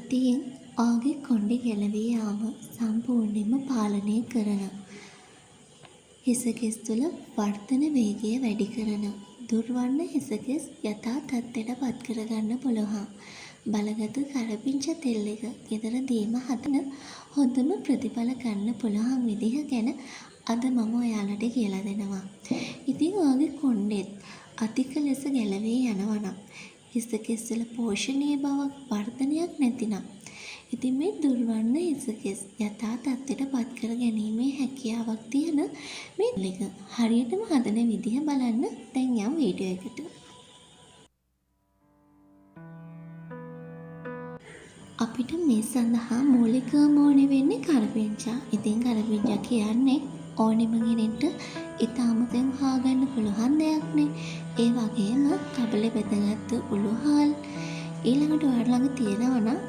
සතියෙන් ආගේ කොණ්ඩේ ගැලවී යාම සම්පූර්ණයෙන්ම පාලනය කරන. හිසකෙස් තුළ වර්ධන වේගය වැඩි කරන. දුර්වර්ණ හිසකෙස් යථා තත්ත්වයට පත් කරගන්න පුළුවන්. බලගතු කරපිංචා තෙල් එක ගෙදරදීම හදන හොඳම ප්‍රතිඵල ගන්න පුළුවන් විදිහ ගැන අද මම ඔයාලට කියලා දෙනවා. ඉතින් ඔයාගේ කොණ්ඩෙත් අධික ලෙස ගැලවී යනවා නම් හිසකෙස් වල පෝෂණීය බවක් වර්ධනයක් නැතිනම් ඉතින් මේ දුර්වර්ණ හිසකෙස් යථා තත්ත්වයට පත් කර ගැනීමේ හැකියාවක් තියෙන මේ ලික හරියටම හදන විදිහ බලන්න දැන් යම් වීඩියෝ එකට. අපිට මේ සඳහා මූලිකවම ඕනේ වෙන්නේ කරපිංචා. ඉතින් කරපිංචා කියන්නේ ඕනෙම කෙනෙක්ට ඉතාමතෙන් හොයාගන්න පුළුවන් දෙයක්නේ. ඒ වගේම කබලේ බෙදගත්තු උළුහල් ඊළඟට ඔයාලා ළඟ තියෙනවා නම්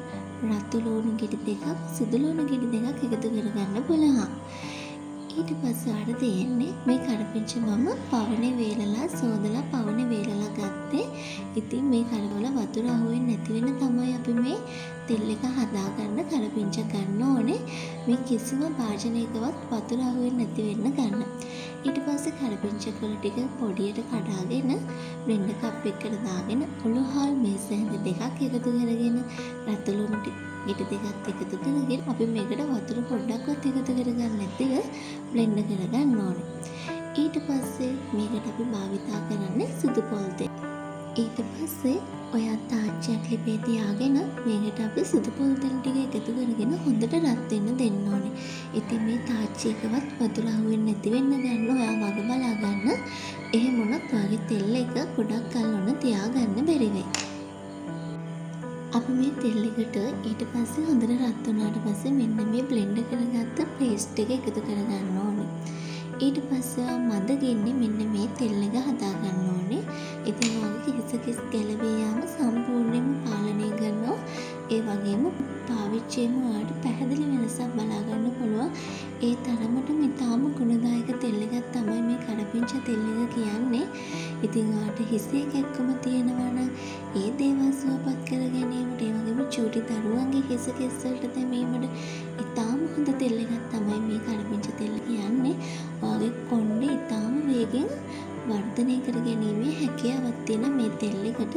රතු ලුණු ගෙඩි දෙකක් සුදු ලුණු ගෙඩි දෙකක් එකතු කරගන්න පුළුවන්. ඊට පස්සේ ආර තියෙන්නේ මේ කරපිංචා මම පවනේ වේලලා සෝදලා පවනේ වේලලා ගත්තේ. ඉතින් මේ කරවල වතුර අහුවෙන්නේ නැති වෙන තමයි අපි මේ තෙල් එක හදාගන්න කරපිංචා ගන්න ඕනේ. මේ කිසිම භාජනයකවත් වතුර අහුවෙන්නේ නැති වෙන්න ගන්න. ඊට පස්සේ කරපිංචා කොළ ටික පොඩියට කඩාගෙන බ්ලෙන්ඩර් කප් එකකට දාගෙන උළුහල් මේස හැඳ දෙකක් එකතු කරගෙන රතු ලුණු ගෙඩි දෙකක් එකතු කරගෙන අපි මේකට වතුර පොඩ්ඩක්වත් එකතු කරගන්න නැතිව බ්ලෙන්ඩ් කරගන්න ඕනේ. ඊට පස්සේ මේකට අපි භාවිතා කරන්නේ සුදු පොල් තෙල්. ඊට පස්සේ ඔයා තාච්චියක් ලිපේ තියාගෙන මේකට අපි සුදු පොල් තෙල් ටික එකතු කරගෙන හොඳට රත් වෙන්න දෙන්න ඕනේ. ඉතින් මේ තාච්චියකවත් වතුර අහුවෙන්නේ නැති වෙන්න ගන්න ඔයා වග බලා ගන්න. එහෙම වුණත් ඔයාගේ තෙල් එක ගොඩක් කල් ඔන්න තියාගන්න බැරි වෙයි. අපි මේ තෙල් එකට ඊට පස්සේ හොඳට රත් වුණාට පස්සේ මෙන්න මේ බ්ලෙන්ඩ් කරගත්ත පේස්ට් එක එකතු කරගන්න ඕනේ. ඊට පස්සේ මද ගෙන්නේ මෙන්න මේ තෙල් එක හදාගන්න ඕනේ. ඉතින් ඔයාගේ හිසකෙස් ගැලවී යාම සම්පූර්ණයෙන්ම පාලනය කරනවා. ඒ වගේම පාවිච්චියේම ඔයාලට පැහැදිලි වෙනසක් බලා ගන්න පුළුවන්. ඒ තරමටම ඉතාම ගුණදායක තෙල් එකක් තමයි මේ කරපිංචා තෙල් එක කියන්නේ. ඉතින් ඔයාලට හිසේ කැක්කම තියෙනවා නම් ඒ දේවල් සුවපත් කර ගැනීමට ඒ වගේම චූටි දරුවන්ගේ හිසකෙස් වලට දැමීමට ඉතාම හොඳ තෙල් එකක් තමයි මේ කරපිංචා තෙල් කියන්නේ. ඔයාගේ කොණ්ඩේ ඉතාම වේගෙන් වර්ධනය කර ගැනීමේ හැකියාවක් තියෙන මේ තෙල් එකට.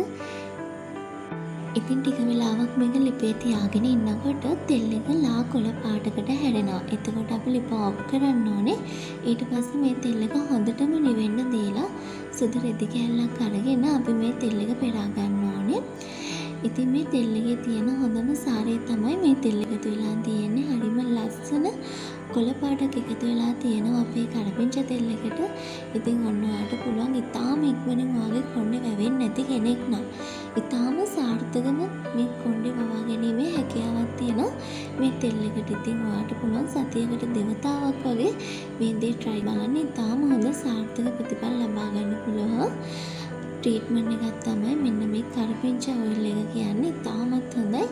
ඉතින් ටික වෙලාවක් මේක ලිපේ තියාගෙන ඉන්නකොට තෙල් එක ලා කොළ පාටකට හැරෙනවා. එතකොට අපි ලිප ඔෆ් කරන්න ඕනේ. ඊට පස්සේ මේ තෙල් එක හොඳටම නිවෙන්න දීලා සුදු රෙදි කෑල්ලක් අරගෙන අපි මේ තෙල් එක පෙරා ගන්න ඕනේ. ඉතින් මේ තෙල් එකේ තියෙන හොඳම සාරය තමයි මේ තෙල් එකතු වෙලා තියෙන්නේ. හරිම ලස්සන කොළ පාටක් එකතු වෙලා තියෙනවා අපේ කරපිංචා තෙල් එකට. ඉතින් ඔන්න ඔයාලට පුළුවන් ඉතාම ඉක්මනින් ඔයාගේ කොණ්ඩේ වැවෙන්නේ නැති කෙනෙක් නම් ඉතාම සාර්ථකව මේ කොණ්ඩේ වවා ගැනීමේ හැකියාවක් තියෙනවා මේ තෙල් එකට. ඉතින් ඔයාලට පුළුවන් සතියකට දෙවතාවක් වගේ මේ දේ try බලන්න. ඉතාම හොඳ සාර්ථක ප්‍රතිඵල ලබා ගන්න පුළුවන් ට්‍රීට්මන්ට් එකක් තමයි මෙන්න මේ කරපිංචා ඔයිල් එක කියන්නේ. ඉතාමත් හොඳයි.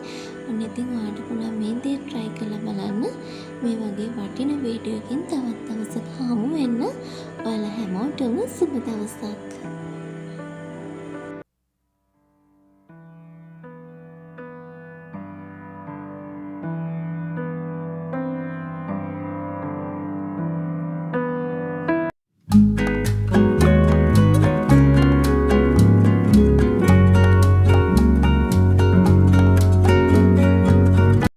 ඔන්න ඉතින් ඔයාලට පුළුවන් මේ දේ try කරලා බලන්න. මේ වගේ වටින වීඩියෝ එකකින් තවත් දවසක හමු වෙන්න. ඔයාලා හැමෝටම සුබ දවසක්.